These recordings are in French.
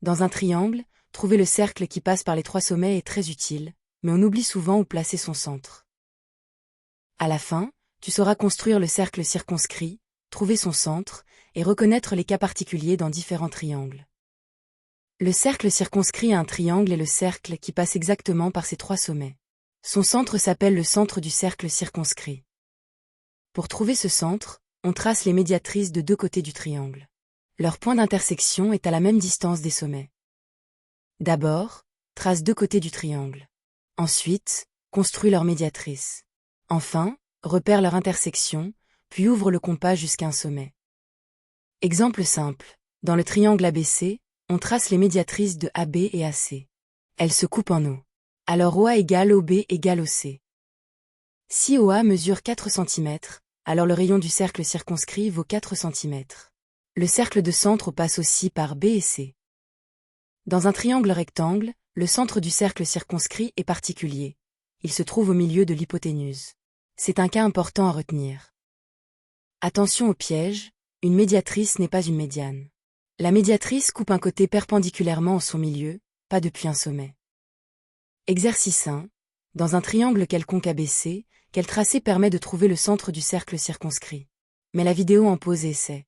Dans un triangle, trouver le cercle qui passe par les 3 sommets est très utile, mais on oublie souvent où placer son centre. À la fin, tu sauras construire le cercle circonscrit, trouver son centre, et reconnaître les cas particuliers dans différents triangles. Le cercle circonscrit à un triangle est le cercle qui passe exactement par ses 3 sommets. Son centre s'appelle le centre du cercle circonscrit. Pour trouver ce centre, on trace les médiatrices de 2 côtés du triangle. Leur point d'intersection est à la même distance des sommets. D'abord, trace 2 côtés du triangle. Ensuite, construis leur médiatrice. Enfin, repère leur intersection, puis ouvre le compas jusqu'à un sommet. Exemple simple. Dans le triangle ABC, on trace les médiatrices de AB et AC. Elles se coupent en O. Alors OA égale OB égale OC. Si OA mesure 4 cm, alors le rayon du cercle circonscrit vaut 4 cm. Le cercle de centre passe aussi par B et C. Dans un triangle rectangle, le centre du cercle circonscrit est particulier. Il se trouve au milieu de l'hypoténuse. C'est un cas important à retenir. Attention au piège, une médiatrice n'est pas une médiane. La médiatrice coupe un côté perpendiculairement en son milieu, pas depuis un sommet. Exercice 1. Dans un triangle quelconque ABC, quel tracé permet de trouver le centre du cercle circonscrit? Mets la vidéo en pause et essaie.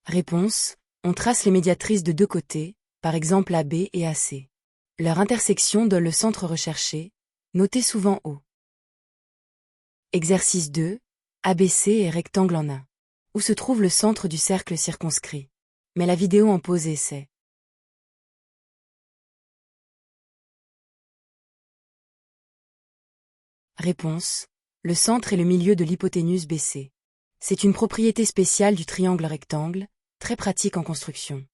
Réponse. On trace les médiatrices de 2 côtés, par exemple AB et AC. Leur intersection donne le centre recherché, noté souvent O. Exercice 2. ABC est rectangle en A. Où se trouve le centre du cercle circonscrit? Mets la vidéo en pause et essaie. Réponse. Le centre est le milieu de l'hypoténuse BC. C'est une propriété spéciale du triangle rectangle, très pratique en construction.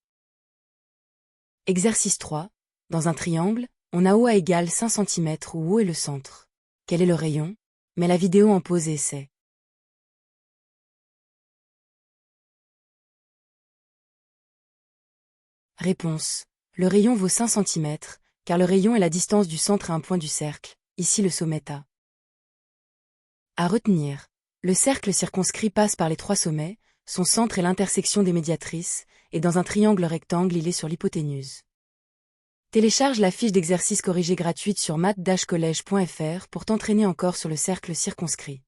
Exercice 3. Dans un triangle, on a OA égale 5 cm où O est le centre. Quel est le rayon? Mets la vidéo en pause et essaie. Réponse. Le rayon vaut 5 cm, car le rayon est la distance du centre à un point du cercle, ici le sommet A. À retenir. Le cercle circonscrit passe par les 3 sommets, son centre est l'intersection des médiatrices, et dans un triangle rectangle il est sur l'hypoténuse. Télécharge la fiche d'exercice corrigée gratuite sur math-college.fr pour t'entraîner encore sur le cercle circonscrit.